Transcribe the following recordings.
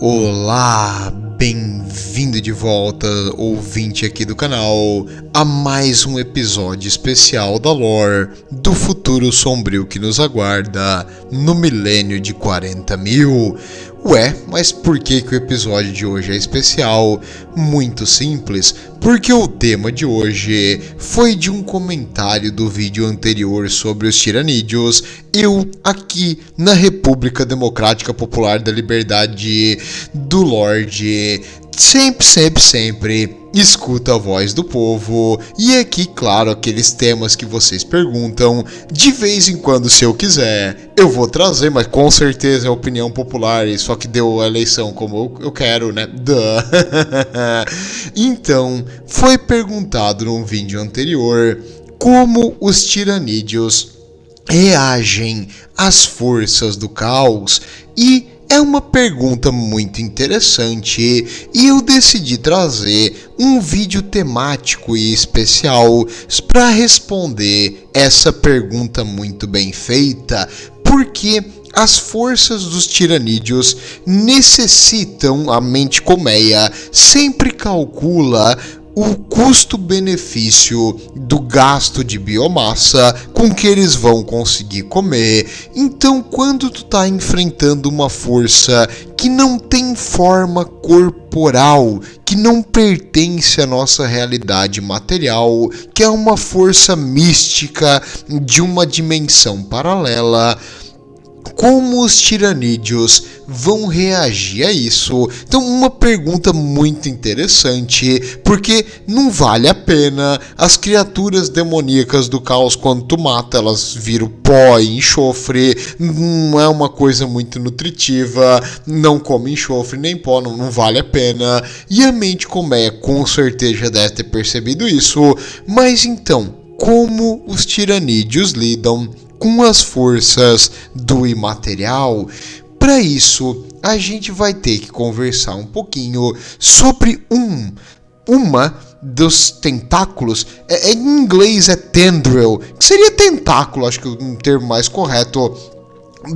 Olá, bem-vindo de volta, ouvinte aqui do canal, a mais um episódio especial da lore do futuro sombrio que nos aguarda no milênio de 40.000. Ué, mas por que o episódio de hoje é especial? Muito simples, porque o tema de hoje foi de um comentário do vídeo anterior sobre os tiranídeos. Eu, aqui na República Democrática Popular da Liberdade do Lorde, sempre escuta a voz do povo. E aqui, claro, aqueles temas que vocês perguntam, de vez em quando, se eu quiser, eu vou trazer, mas com certeza é opinião popular, só que deu a eleição como eu quero, né? Então, foi perguntado num vídeo anterior como os tiranídeos reagem às forças do caos, e é uma pergunta muito interessante e eu decidi trazer um vídeo temático e especial para responder essa pergunta muito bem feita, porque as forças dos tiranídeos necessitam, a mente colmeia sempre calcula o custo-benefício do gasto de biomassa com que eles vão conseguir comer. Então, quando tu tá enfrentando uma força que não tem forma corporal, que não pertence à nossa realidade material, que é uma força mística de uma dimensão paralela, como os tiranídeos vão reagir a isso? Então, uma pergunta muito interessante, porque não vale a pena. As criaturas demoníacas do caos, quando tu mata, elas viram pó e enxofre, não é uma coisa muito nutritiva, não come enxofre nem pó, não vale a pena. E a mente colmeia com certeza já deve ter percebido isso. Mas então, como os tiranídeos lidam com as forças do imaterial? Para isso, a gente vai ter que conversar um pouquinho sobre uma dos tentáculos. Em inglês é tendril, que seria tentáculo, acho que é um termo mais correto,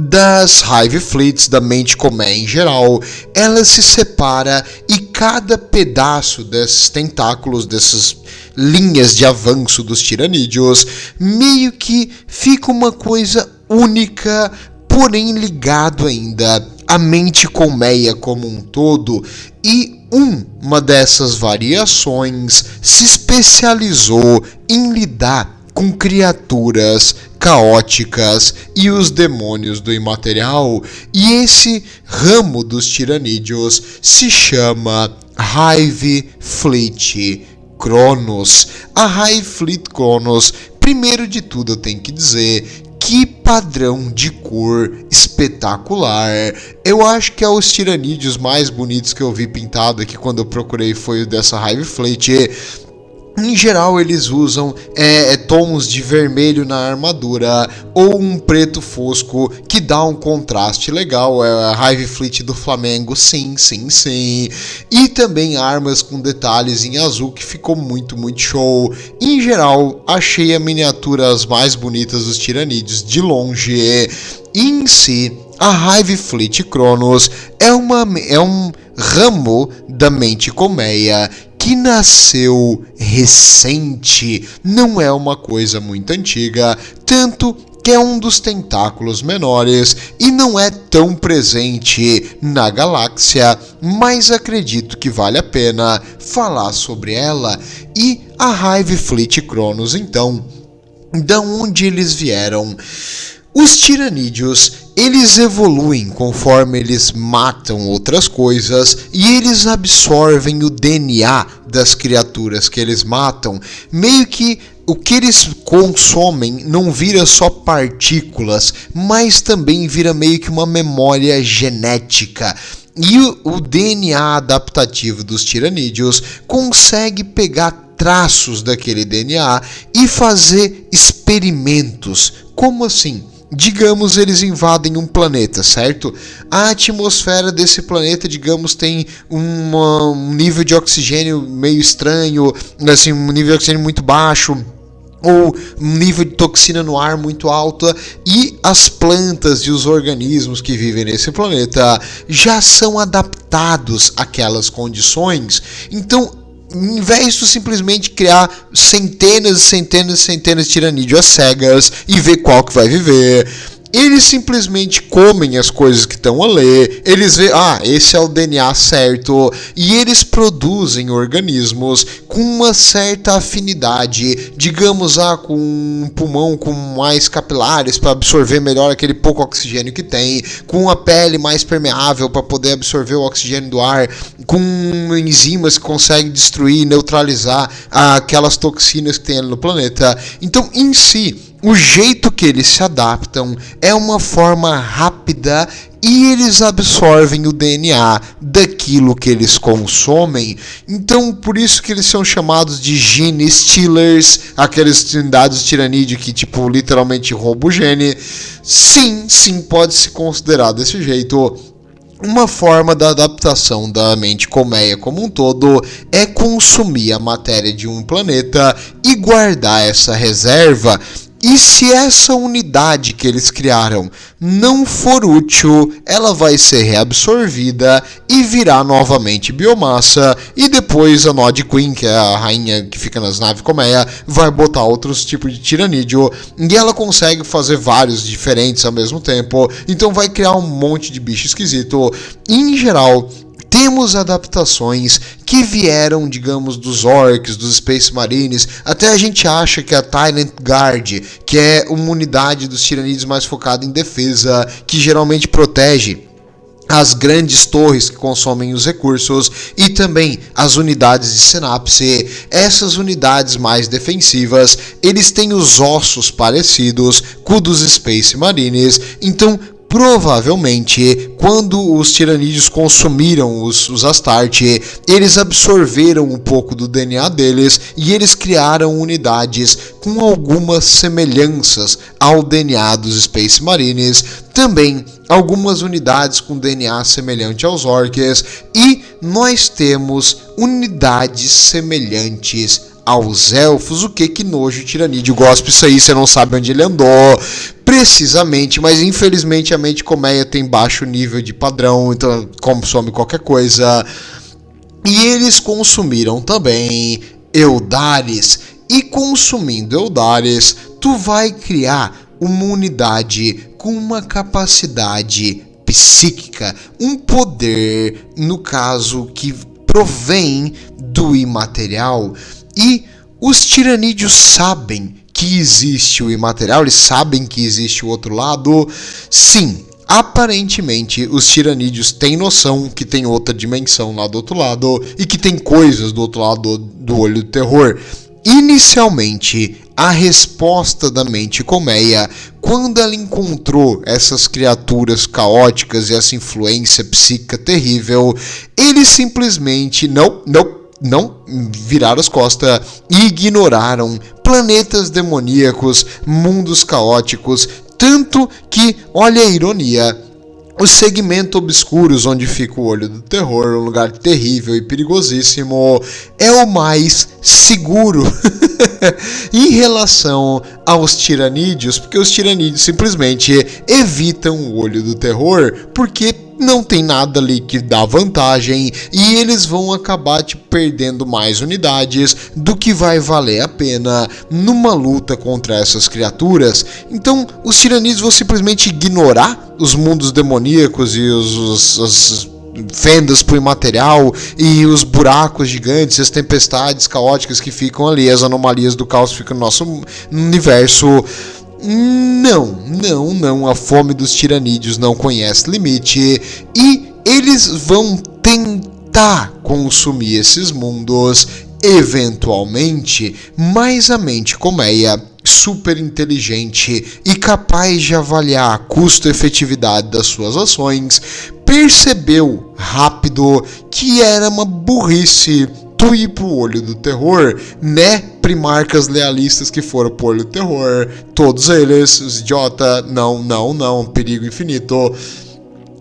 das Hive Fleets, da mente colmeia em geral. Ela se separa e cada pedaço desses tentáculos, dessas linhas de avanço dos tiranídeos, meio que fica uma coisa única, porém ligado ainda à mente colmeia como um todo. E uma dessas variações se especializou em lidar com criaturas caóticas e os demônios do imaterial, e esse ramo dos tiranídeos se chama Hive Fleet Cronos. A Hive Fleet Cronos, primeiro de tudo eu tenho que dizer, que padrão de cor espetacular. Eu acho que é os tiranídeos mais bonitos que eu vi pintado aqui quando eu procurei foi o dessa Hive Fleet. Em geral, eles usam tons de vermelho na armadura ou um preto fosco que dá um contraste legal. É a Hive Fleet do Flamengo, sim. E também armas com detalhes em azul, que ficou muito show. Em geral, achei a miniatura as mais bonitas dos tiranídeos de longe. Em si, a Hive Fleet Cronos é um ramo da mente colmeia que nasceu recente, não é uma coisa muito antiga, tanto que é um dos tentáculos menores e não é tão presente na galáxia, mas acredito que vale a pena falar sobre ela. E a Hive Fleet Cronos, então, da onde eles vieram? Os tiranídeos, eles evoluem conforme eles matam outras coisas e eles absorvem o DNA das criaturas que eles matam. Meio que o que eles consomem não vira só partículas, mas também vira meio que uma memória genética. E o DNA adaptativo dos tiranídeos consegue pegar traços daquele DNA e fazer experimentos. Como assim? Digamos, eles invadem um planeta, certo? A atmosfera desse planeta, digamos, tem um nível de oxigênio meio estranho, assim, um nível de oxigênio muito baixo. ou um nível de toxina no ar muito alta, e as plantas e os organismos que vivem nesse planeta já são adaptados àquelas condições. Então, em vez de simplesmente criar centenas e centenas e centenas de tiranídeos às cegas e ver qual que vai viver, eles simplesmente comem as coisas que estão ali, eles veem, esse é o DNA certo, e eles produzem organismos com uma certa afinidade, digamos, com um pulmão com mais capilares para absorver melhor aquele pouco oxigênio que tem, com a pele mais permeável para poder absorver o oxigênio do ar, com enzimas que conseguem destruir e neutralizar aquelas toxinas que tem ali no planeta. Então, em si, o jeito que eles se adaptam é uma forma rápida e eles absorvem o DNA daquilo que eles consomem. Então, por isso que eles são chamados de gene stealers, aqueles dados tiranídeos que, literalmente roubam o gene. Sim, pode se considerar desse jeito. Uma forma da adaptação da mente colmeia como um todo é consumir a matéria de um planeta e guardar essa reserva. E se essa unidade que eles criaram não for útil, ela vai ser reabsorvida e virar novamente biomassa. E depois a Nod Queen, que é a rainha que fica nas naves colmeia, vai botar outros tipos de tiranídeo. E ela consegue fazer vários diferentes ao mesmo tempo. Então vai criar um monte de bicho esquisito. Em geral, temos adaptações que vieram, digamos, dos orcs, dos Space Marines. Até a gente acha que a Tyrant Guard, que é uma unidade dos tiranídeos mais focada em defesa, que geralmente protege as grandes torres que consomem os recursos, e também as unidades de sinapse. Essas unidades mais defensivas, eles têm os ossos parecidos com os dos Space Marines. Então, provavelmente, quando os tiranídeos consumiram os Astarte, eles absorveram um pouco do DNA deles e eles criaram unidades com algumas semelhanças ao DNA dos Space Marines. Também algumas unidades com DNA semelhante aos orcs, e nós temos unidades semelhantes aos elfos. O que nojo, tiranídeo gospe isso aí, você não sabe onde ele andou precisamente, mas infelizmente a mente colmeia tem baixo nível de padrão, então consome qualquer coisa. E eles consumiram também Eldaris, e consumindo Eldaris, tu vai criar uma unidade com uma capacidade psíquica, um poder, no caso, que provém do imaterial. E os tiranídeos sabem que existe o imaterial, eles sabem que existe o outro lado. Sim, aparentemente os tiranídeos têm noção que tem outra dimensão lá do outro lado e que tem coisas do outro lado do olho do terror. Inicialmente, a resposta da mente colmeia, quando ela encontrou essas criaturas caóticas e essa influência psíquica terrível, eles simplesmente não viraram as costas e ignoraram planetas demoníacos, mundos caóticos, tanto que, olha a ironia, os segmentos obscuros onde fica o olho do terror, um lugar terrível e perigosíssimo, é o mais seguro em relação aos tiranídeos, porque os tiranídeos simplesmente evitam o olho do terror, porque não tem nada ali que dá vantagem, e eles vão acabar perdendo mais unidades do que vai valer a pena numa luta contra essas criaturas. Então os tiranídeos vão simplesmente ignorar os mundos demoníacos e as fendas pro imaterial e os buracos gigantes, as tempestades caóticas que ficam ali, as anomalias do caos que ficam no nosso universo. Não, a fome dos tiranídeos não conhece limite, e eles vão tentar consumir esses mundos eventualmente, mas a mente colmeia, super inteligente e capaz de avaliar a custo-efetividade das suas ações, percebeu rápido que era uma burrice tu ir pro olho do terror, né? Primarcas lealistas que foram pro olho do terror, todos eles, os idiota, não, perigo infinito.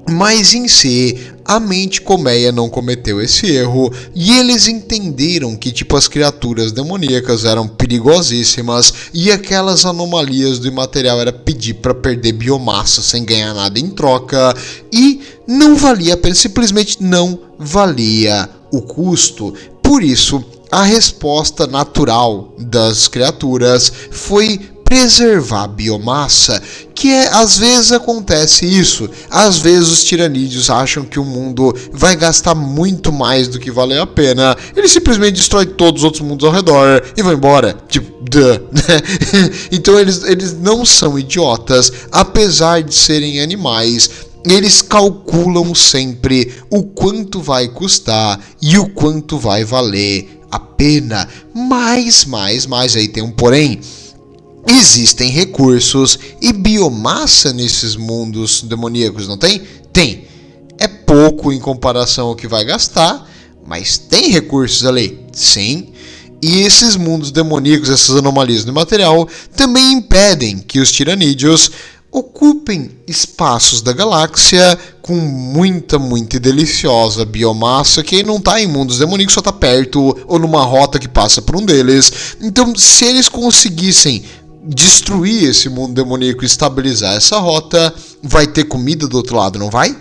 Mas em si, a mente colmeia não cometeu esse erro e eles entenderam que as criaturas demoníacas eram perigosíssimas e aquelas anomalias do imaterial era pedir para perder biomassa sem ganhar nada em troca e não valia a pena, simplesmente não valia o custo. Por isso, a resposta natural das criaturas foi preservar a biomassa, que às vezes acontece isso. Às vezes os tiranídeos acham que o mundo vai gastar muito mais do que vale a pena. Eles simplesmente destroem todos os outros mundos ao redor e vão embora. Então eles não são idiotas, apesar de serem animais. Eles calculam sempre o quanto vai custar e o quanto vai valer a pena. Mas aí tem um porém. Existem recursos e biomassa nesses mundos demoníacos, não tem? Tem. É pouco em comparação ao que vai gastar, mas tem recursos ali. Sim. E esses mundos demoníacos, essas anomalias do material, também impedem que os tiranídeos ocupem espaços da galáxia com muita e deliciosa biomassa que não está em mundos demoníacos, só está perto ou numa rota que passa por um deles. Então, se eles conseguissem destruir esse mundo demoníaco e estabilizar essa rota, vai ter comida do outro lado, não vai?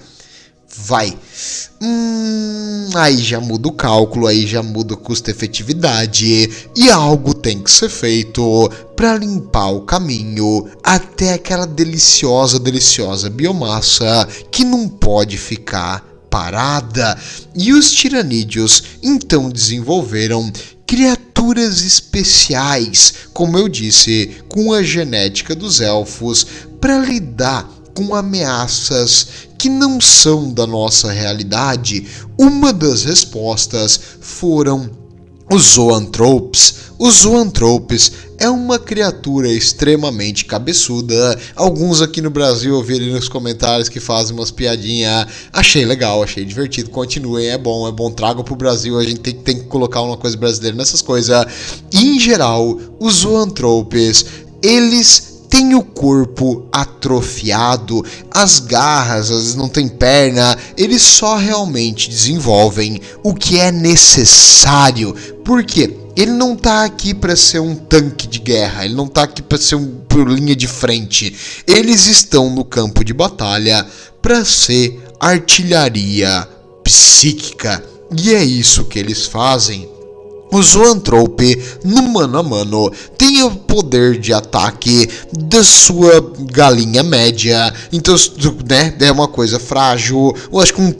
Vai. Aí já muda o cálculo, aí já muda o custo-efetividade e algo tem que ser feito para limpar o caminho até aquela deliciosa biomassa que não pode ficar parada. E os tiranídeos então desenvolveram criaturas especiais, como eu disse, com a genética dos elfos, para lidar com ameaças que não são da nossa realidade. Uma das respostas foram os zoantropes. Os zoantropes é uma criatura extremamente cabeçuda. Alguns aqui no Brasil eu vi ali nos comentários que fazem umas piadinhas. Achei legal, achei divertido. Continuem, é bom, tragam pro Brasil. A gente tem que colocar uma coisa brasileira nessas coisas. Em geral, os zoantropes, eles tem o corpo atrofiado, as garras, às vezes não tem perna, eles só realmente desenvolvem o que é necessário. Por quê? Ele não tá aqui para ser um tanque de guerra, ele não tá aqui para ser por linha de frente. Eles estão no campo de batalha para ser artilharia psíquica. E é isso que eles fazem. O zoantrope, no mano a mano, tem o poder de ataque da sua galinha média. Então, né, é uma coisa frágil. Eu acho que um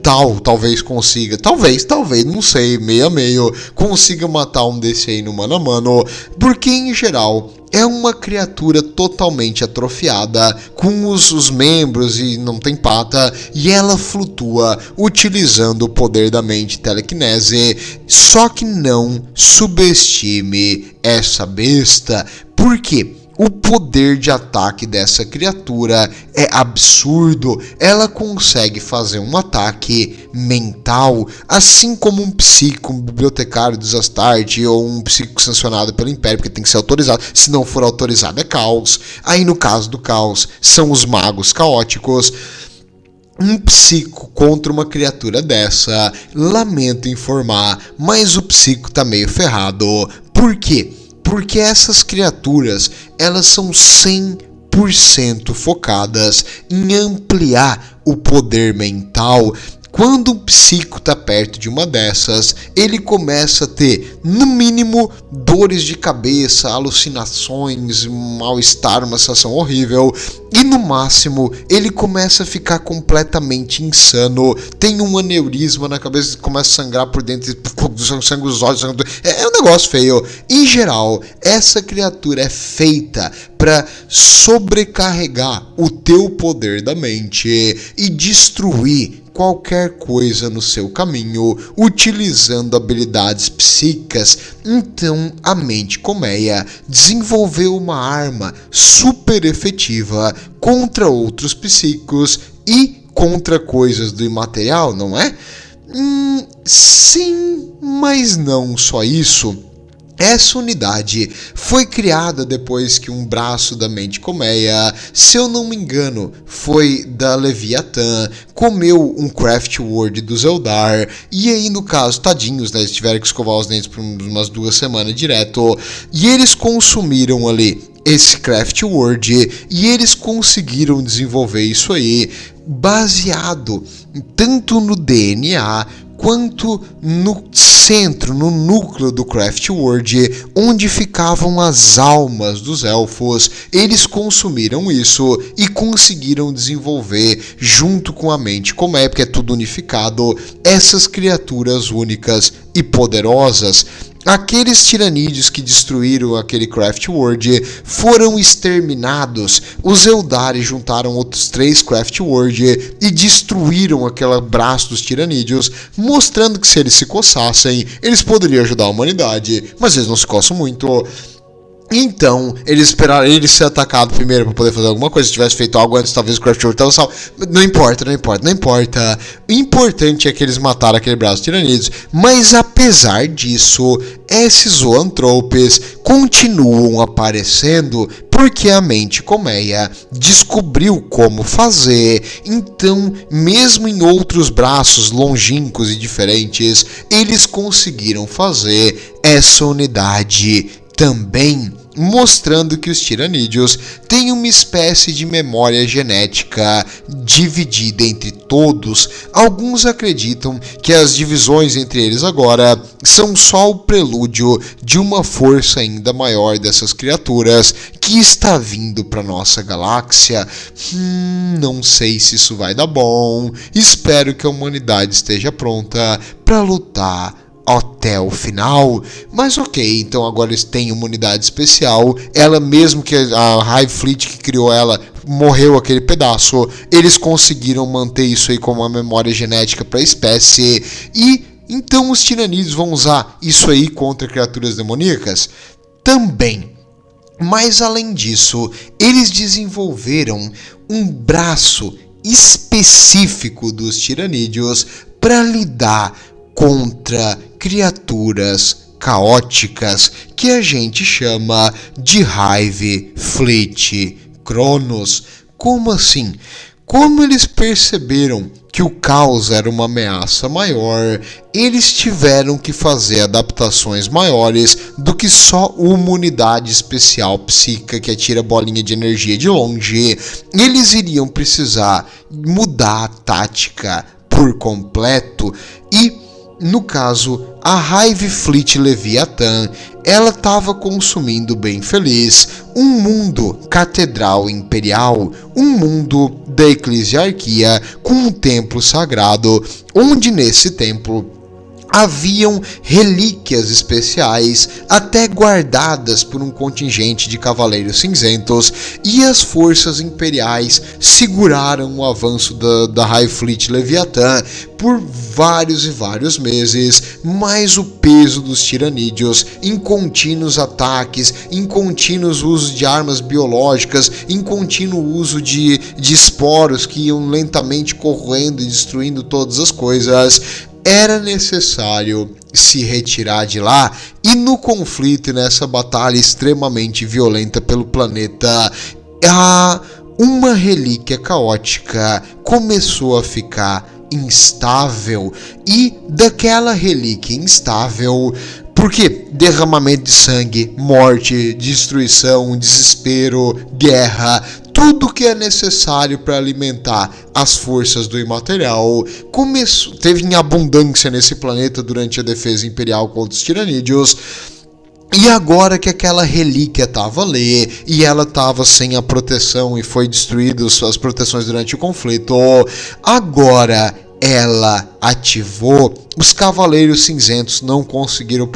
talvez consiga. Talvez, não sei, meio a meio, consiga matar um desse aí no mano a mano. Porque, em geral, é uma criatura totalmente atrofiada, com os membros e não tem pata, e ela flutua utilizando o poder da mente telecinese. Só que não subestime essa besta, porque o poder de ataque dessa criatura é absurdo. Ela consegue fazer um ataque mental, assim como um psíquico, um bibliotecário dos Astarte ou um psíquico sancionado pelo Império, porque tem que ser autorizado. Se não for autorizado é caos. Aí no caso do caos são os magos caóticos. Um psico contra uma criatura dessa, lamento informar, mas o psico tá meio ferrado. Por quê? Porque essas criaturas, elas são 100% focadas em ampliar o poder mental. Quando um psico está perto de uma dessas, ele começa a ter, no mínimo, dores de cabeça, alucinações, mal-estar, uma sensação horrível. E no máximo, ele começa a ficar completamente insano. Tem um aneurisma na cabeça, começa a sangrar por dentro, sangue os olhos. É um negócio feio. Em geral, essa criatura é feita para sobrecarregar o teu poder da mente e destruir qualquer coisa no seu caminho, utilizando habilidades psíquicas. Então a mente colmeia desenvolveu uma arma super efetiva contra outros psíquicos e contra coisas do imaterial, não é? Sim, mas não só isso. Essa unidade foi criada depois que um braço da Mente Colmeia, se eu não me engano, foi da Leviatã, comeu um Craft Word do Eldar, e aí no caso, tadinhos, né, eles tiveram que escovar os dentes por umas 2 semanas direto, e eles consumiram ali esse Craft Word, e eles conseguiram desenvolver isso aí, baseado tanto no DNA, quanto no centro, no núcleo do Craft World, onde ficavam as almas dos elfos. Eles consumiram isso e conseguiram desenvolver, junto com a Mente Colmeia, porque é tudo unificado, essas criaturas únicas e poderosas. Aqueles tiranídeos que destruíram aquele Craft World foram exterminados. Os Eldari juntaram outros 3 Craft World e destruíram aquele braço dos tiranídeos, mostrando que se eles se coçassem, eles poderiam ajudar a humanidade, mas eles não se coçam muito. Então, eles esperaram ele ser atacado primeiro para poder fazer alguma coisa. Se tivesse feito algo antes, talvez o Craft World tava salvo. Não importa. O importante é que eles mataram aquele braço tiranídeos. Mas apesar disso, esses zoantropes continuam aparecendo porque a Mente Colmeia descobriu como fazer. Então, mesmo em outros braços longínquos e diferentes, eles conseguiram fazer essa unidade também, mostrando que os tiranídeos têm uma espécie de memória genética dividida entre todos. Alguns acreditam que as divisões entre eles agora são só o prelúdio de uma força ainda maior dessas criaturas que está vindo para nossa galáxia. Não sei se isso vai dar bom. Espero que a humanidade esteja pronta para lutar até o final, mas ok, então agora eles têm uma unidade especial, ela mesmo que a Hive Fleet que criou ela, morreu aquele pedaço, eles conseguiram manter isso aí como uma memória genética para a espécie, e então os tiranídeos vão usar isso aí contra criaturas demoníacas? Também. Mas além disso, eles desenvolveram um braço específico dos tiranídeos para lidar contra criaturas caóticas que a gente chama de Hive Fleet Cronos. Como assim? Como eles perceberam que o caos era uma ameaça maior, eles tiveram que fazer adaptações maiores do que só uma unidade especial psíquica que atira bolinha de energia de longe. Eles iriam precisar mudar a tática por completo e, no caso, a Hive Fleet Leviatã, ela estava consumindo bem feliz um mundo catedral imperial, um mundo da eclesiarquia com um templo sagrado, onde nesse templo haviam relíquias especiais, até guardadas por um contingente de cavaleiros cinzentos, e as forças imperiais seguraram o avanço da Hive Fleet Leviatã por vários e vários meses, mas o peso dos tiranídeos em contínuos ataques, em contínuos uso de armas biológicas, em contínuo uso de esporos que iam lentamente corroendo e destruindo todas as coisas, era necessário se retirar de lá, e no conflito, nessa batalha extremamente violenta pelo planeta, uma relíquia caótica começou a ficar instável, e daquela relíquia instável, porque derramamento de sangue, morte, destruição, desespero, guerra, tudo que é necessário para alimentar as forças do imaterial teve em abundância nesse planeta durante a defesa imperial contra os tiranídeos. E agora que aquela relíquia estava ali e ela estava sem a proteção e foi destruída as proteções durante o conflito, agora ela ativou. Os Cavaleiros Cinzentos não conseguiram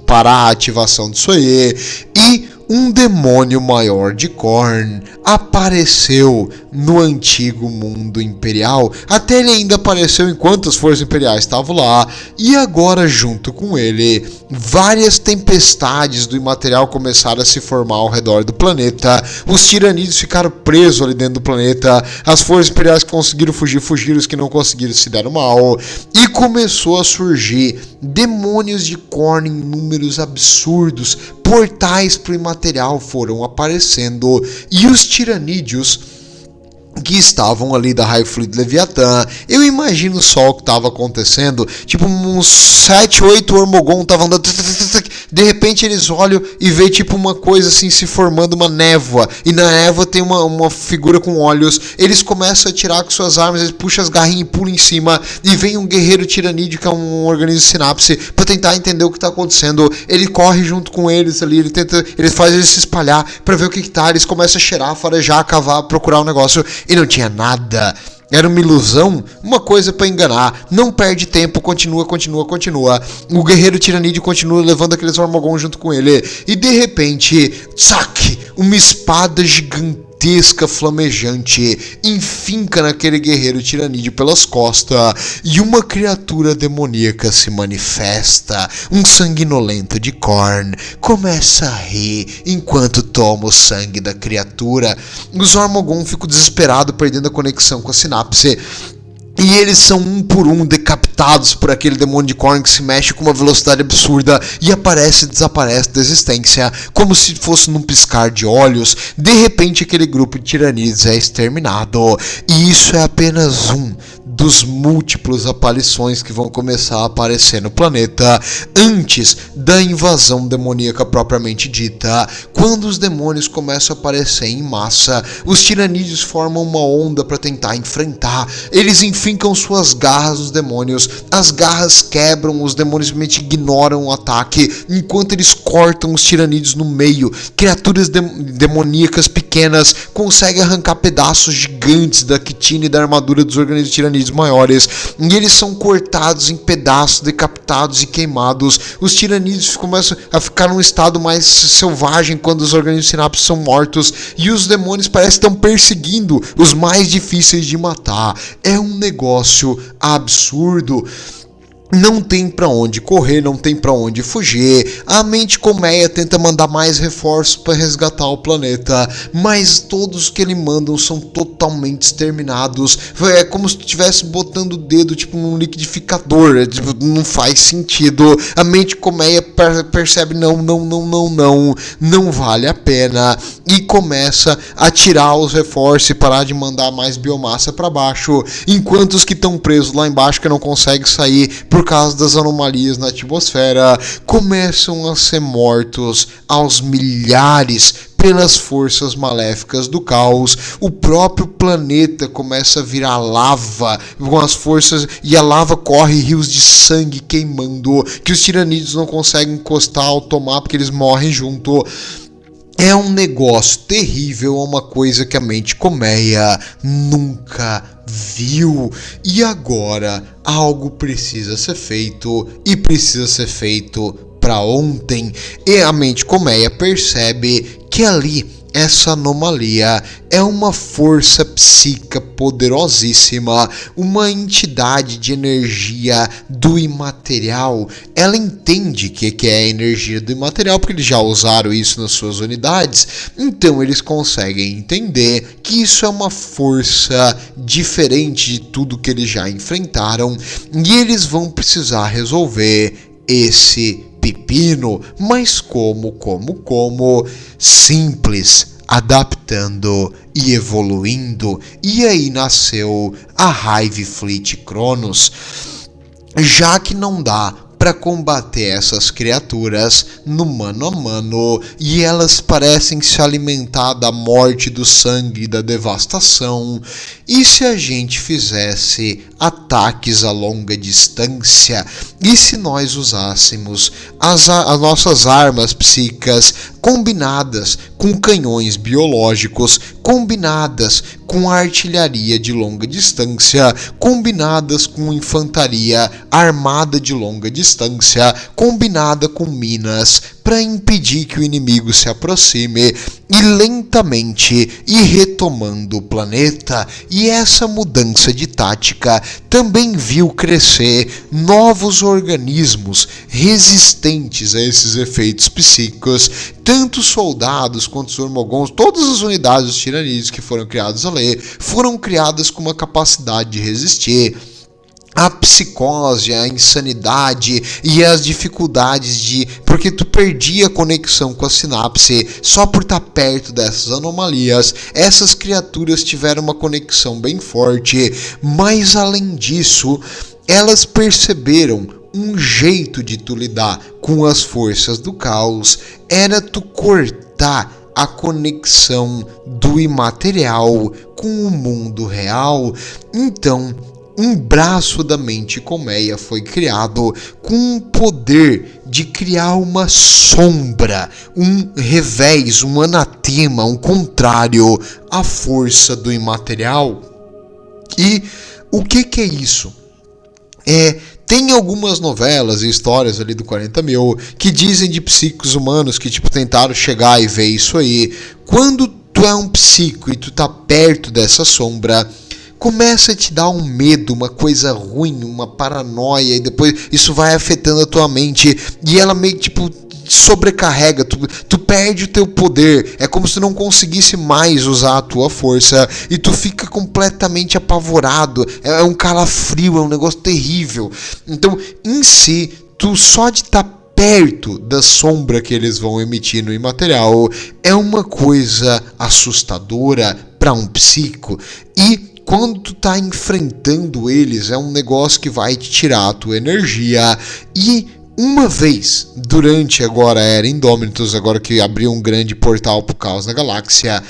parar a ativação disso aí, e um demônio maior de Khorne apareceu no antigo mundo imperial. Até ele ainda apareceu enquanto as forças imperiais estavam lá. E agora, junto com ele, várias tempestades do imaterial começaram a se formar ao redor do planeta. Os tiranídeos ficaram presos ali dentro do planeta. As forças imperiais que conseguiram fugir, fugiram. Os que não conseguiram se deram mal. E começou a surgir demônios de Khorne em números absurdos. Portais para o imaterial foram aparecendo. E os tiranídeos que estavam ali da Hive Fleet Leviathan, eu imagino só o que estava acontecendo, tipo uns 7, 8 Ormogon estavam andando, de repente eles olham e vê tipo uma coisa assim se formando, uma névoa, e na névoa tem uma figura com olhos. Eles começam a atirar com suas armas, eles puxam as garrinhas e pulam em cima, e vem um guerreiro tiranídeo, que é um organismo de sinapse, para tentar entender o que está acontecendo. Ele corre junto com eles ali, ele faz eles se espalhar para ver o que tá. Eles começam a cheirar, farejar, cavar, procurar um negócio. E não tinha nada. Era uma ilusão, uma coisa para enganar. Não perde tempo, continua. O guerreiro tiranídeo continua levando aqueles Ormogon junto com ele. E de repente, saque! Uma espada gigantesca, flamejante, enfinca naquele guerreiro tiranídeo pelas costas. E uma criatura demoníaca se manifesta. Um sanguinolento de Khorne começa a rir enquanto toma o sangue da criatura. Os Ormogon ficam desesperados, perdendo a conexão com a sinapse. E eles são um por um decapitados por aquele demônio de Khorne que se mexe com uma velocidade absurda e aparece e desaparece da existência, como se fosse num piscar de olhos. De repente aquele grupo de tiranídeos é exterminado. E isso é apenas um dos múltiplos aparições que vão começar a aparecer no planeta antes da invasão demoníaca propriamente dita. Quando os demônios começam a aparecer em massa, os tiranídeos formam uma onda para tentar enfrentar. Eles enfincam suas garras nos demônios, as garras quebram, os demônios simplesmente ignoram o ataque, enquanto eles cortam os tiranídeos no meio. Criaturas demoníacas pequenas conseguem arrancar pedaços gigantes da quitina e da armadura dos organismos tiranídeos maiores, e eles são cortados em pedaços, decapitados e queimados. Os tiranídeos começam a ficar num estado mais selvagem quando os organismos sinapses são mortos, e os demônios parecem que estão perseguindo os mais difíceis de matar. É um negócio absurdo. Não tem pra onde correr, não tem pra onde fugir. A mente colmeia tenta mandar mais reforços para resgatar o planeta, mas todos que ele mandam são totalmente exterminados. É como se tu estivesse botando o dedo tipo num liquidificador, não faz sentido. A mente colmeia percebe não vale a pena, e começa a tirar os reforços e parar de mandar mais biomassa para baixo, enquanto os que estão presos lá embaixo, que não conseguem sair por causa das anomalias na atmosfera, começam a ser mortos aos milhares pelas forças maléficas do caos. O próprio planeta começa a virar lava com as forças, e a lava corre rios de sangue queimando, que os tiranídeos não conseguem encostar ou tomar porque eles morrem junto. É um negócio terrível, é uma coisa que a mente colmeia nunca viu. E agora algo precisa ser feito, e precisa ser feito para ontem. E a mente colmeia percebe que ali, essa anomalia é uma força psíquica poderosíssima, uma entidade de energia do imaterial. Ela entende que é a energia do imaterial, porque eles já usaram isso nas suas unidades, então eles conseguem entender que isso é uma força diferente de tudo que eles já enfrentaram, e eles vão precisar resolver esse pepino. Mas como? Simples, adaptando e evoluindo. E aí nasceu a Hive Fleet Cronos. Já que não dá para combater essas criaturas no mano a mano, e elas parecem se alimentar da morte, do sangue e da devastação, e se a gente fizesse ataques a longa distância, e se nós usássemos as nossas armas psíquicas combinadas com canhões biológicos, combinadas com artilharia de longa distância, combinadas com infantaria armada de longa distância, combinada com minas para impedir que o inimigo se aproxime e lentamente ir retomando o planeta. E essa mudança de tática também viu crescer novos organismos resistentes a esses efeitos psíquicos, tanto soldados quanto os Ormogons. Todas as unidades dos tiranídeos que foram criadas ali foram criadas com uma capacidade de resistir a psicose, a insanidade e as dificuldades porque tu perdia a conexão com a sinapse só por estar perto dessas anomalias. Essas criaturas tiveram uma conexão bem forte, mas além disso, elas perceberam um jeito de tu lidar com as forças do caos era tu cortar a conexão do imaterial com o mundo real. Então, um braço da mente colmeia foi criado com o poder de criar uma sombra, um revés, um anatema, um contrário à força do imaterial. E o que é isso? Tem algumas novelas e histórias ali do 40.000 que dizem de psíquicos humanos que tentaram chegar e ver isso aí. Quando tu é um psíquico e tu tá perto dessa sombra, começa a te dar um medo, uma coisa ruim, uma paranoia, e depois isso vai afetando a tua mente e ela meio sobrecarrega, tu perde o teu poder, é como se tu não conseguisse mais usar a tua força e tu fica completamente apavorado, é um calafrio, é um negócio terrível. Então, em si, tu só de estar perto da sombra que eles vão emitir no imaterial é uma coisa assustadora para um psíquico. E quando tu tá enfrentando eles, é um negócio que vai te tirar a tua energia. E uma vez, durante agora a Era Indômitos, agora que abriu um grande portal pro caos na galáxia,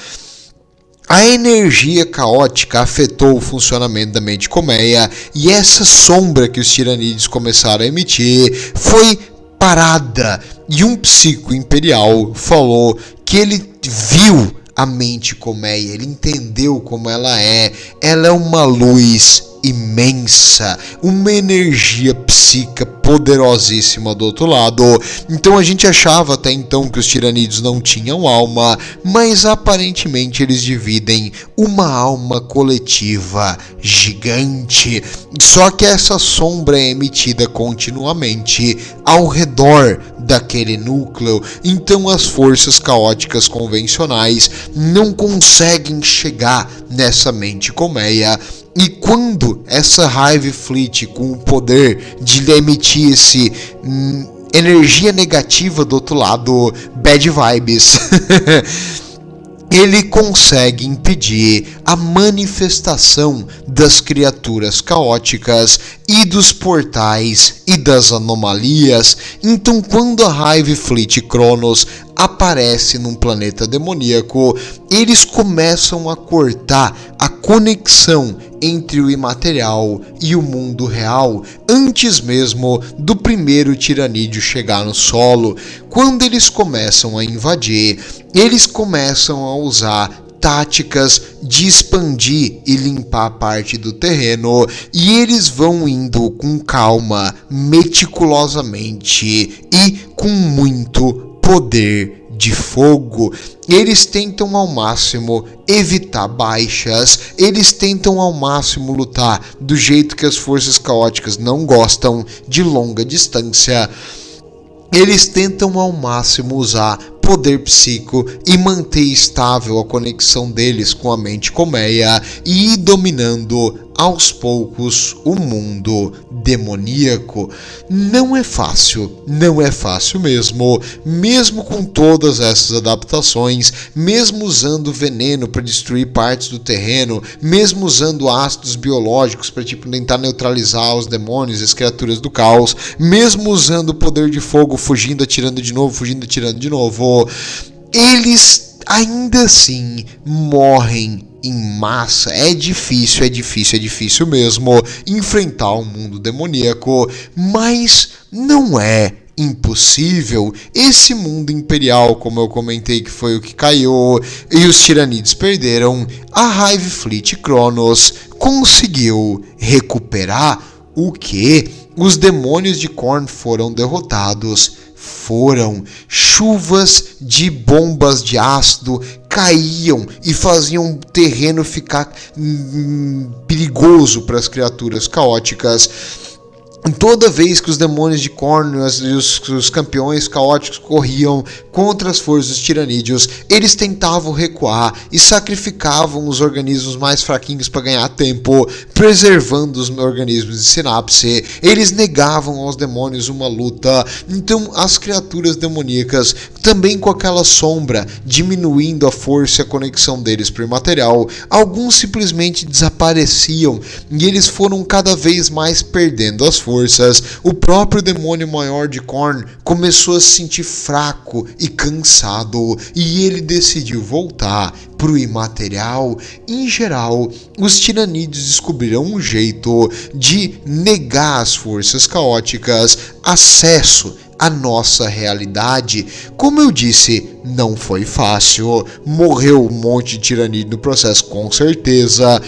a energia caótica afetou o funcionamento da mente colmeia, e essa sombra que os tiranídeos começaram a emitir foi parada. E um psíquico imperial falou que ele viu a mente colmeia, ele entendeu como ela é uma luz imensa, uma energia psíquica poderosíssima do outro lado. Então a gente achava até então que os tiranídeos não tinham alma, mas aparentemente eles dividem uma alma coletiva gigante. Só que essa sombra é emitida continuamente ao redor daquele núcleo, então as forças caóticas convencionais não conseguem chegar nessa mente colmeia. E quando essa Hive Fleet, com o poder de emitir esse energia negativa do outro lado, bad vibes, ele consegue impedir a manifestação das criaturas caóticas e dos portais e das anomalias. Então, quando a Hive Fleet Cronos aparece num planeta demoníaco, eles começam a cortar a conexão entre o imaterial e o mundo real, antes mesmo do primeiro tiranídeo chegar no solo. Quando eles começam a invadir, eles começam a usar táticas de expandir e limpar parte do terreno, e eles vão indo com calma, meticulosamente e com muito poder de fogo. Eles tentam ao máximo evitar baixas, eles tentam ao máximo lutar do jeito que as forças caóticas não gostam, de longa distância. Eles tentam ao máximo usar poder psíquico e manter estável a conexão deles com a mente colmeia e ir dominando aos poucos o mundo demoníaco. Não é fácil mesmo com todas essas adaptações, mesmo usando veneno para destruir partes do terreno, mesmo usando ácidos biológicos para tentar neutralizar os demônios e as criaturas do caos, mesmo usando o poder de fogo, fugindo, atirando de novo, eles ainda assim morrem em massa. É difícil mesmo enfrentar o mundo demoníaco, mas não é impossível. Esse mundo imperial, como eu comentei, que foi o que caiu e os tiranídeos perderam, a Hive Fleet Cronos conseguiu recuperar o que? Os demônios de Khorne foram derrotados, foram. Chuvas de bombas de ácido caíam e faziam o terreno ficar perigoso para as criaturas caóticas. Toda vez que os demônios de Khorne e os campeões caóticos corriam contra as forças dos tiranídeos, eles tentavam recuar e sacrificavam os organismos mais fraquinhos para ganhar tempo, preservando os organismos de sinapse. Eles negavam aos demônios uma luta. Então as criaturas demoníacas, também com aquela sombra, diminuindo a força e a conexão deles para o imaterial, alguns simplesmente desapareciam e eles foram cada vez mais perdendo as forças. O próprio demônio maior de Khorne começou a se sentir fraco e cansado e ele decidiu voltar para o imaterial. Em geral, os tiranídeos descobriram um jeito de negar às forças caóticas acesso à nossa realidade. Como eu disse, não foi fácil, morreu um monte de tiranídeo no processo, com certeza.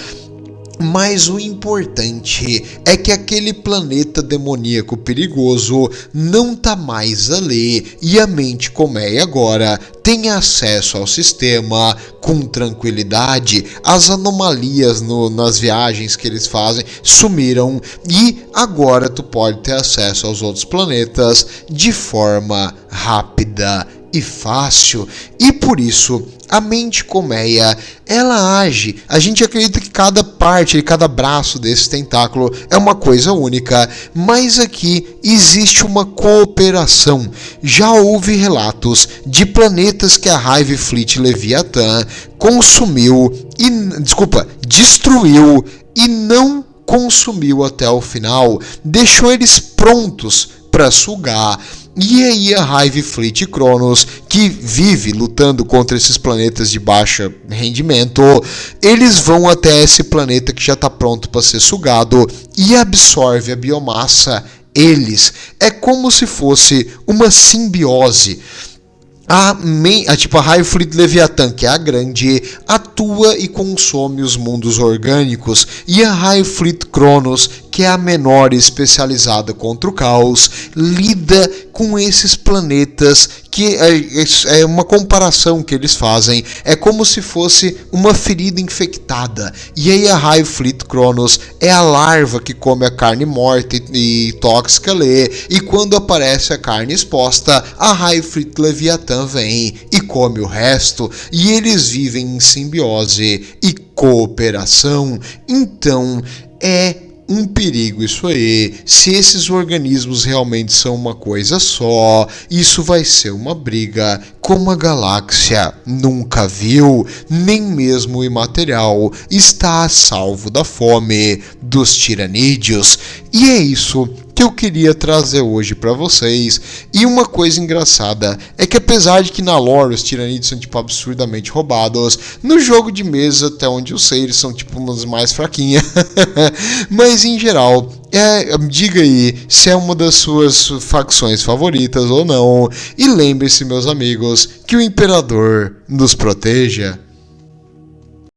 Mas o importante é que aquele planeta demoníaco perigoso não tá mais ali e a mente colmeia agora tem acesso ao sistema com tranquilidade. As anomalias nas viagens que eles fazem sumiram e agora tu pode ter acesso aos outros planetas de forma rápida e fácil. E por isso a mente colmeia, ela age. A gente acredita que cada parte, cada braço desse tentáculo é uma coisa única, mas aqui existe uma cooperação. Já houve relatos de planetas que a Hive Fleet Leviathan destruiu e não consumiu até o final, deixou eles prontos para sugar. E aí a Hive Fleet Cronos, que vive lutando contra esses planetas de baixo rendimento, eles vão até esse planeta que já está pronto para ser sugado e absorve a biomassa. É como se fosse uma simbiose. A Hive Fleet Leviathan, que é a grande, atua e consome os mundos orgânicos, e a Hive Fleet Cronos, que é a menor e especializada contra o caos, lida com esses planetas, que é uma comparação que eles fazem, é como se fosse uma ferida infectada. E aí a Hive Fleet Cronos é a larva que come a carne morta e tóxica ali, e quando aparece a carne exposta, a Hive Fleet Leviathan vem e come o resto, e eles vivem em simbiose e cooperação. Então é um perigo isso aí. Se esses organismos realmente são uma coisa só, isso vai ser uma briga como a galáxia nunca viu. Nem mesmo o imaterial está a salvo da fome dos tiranídeos. E é isso que eu queria trazer hoje para vocês. E uma coisa engraçada é que, apesar de que na lore os tiranídeos são tipo absurdamente roubados, no jogo de mesa, até onde eu sei, eles são tipo umas mais fraquinhas. Mas em geral, diga aí se é uma das suas facções favoritas ou não. E lembre-se, meus amigos, que o Imperador nos proteja.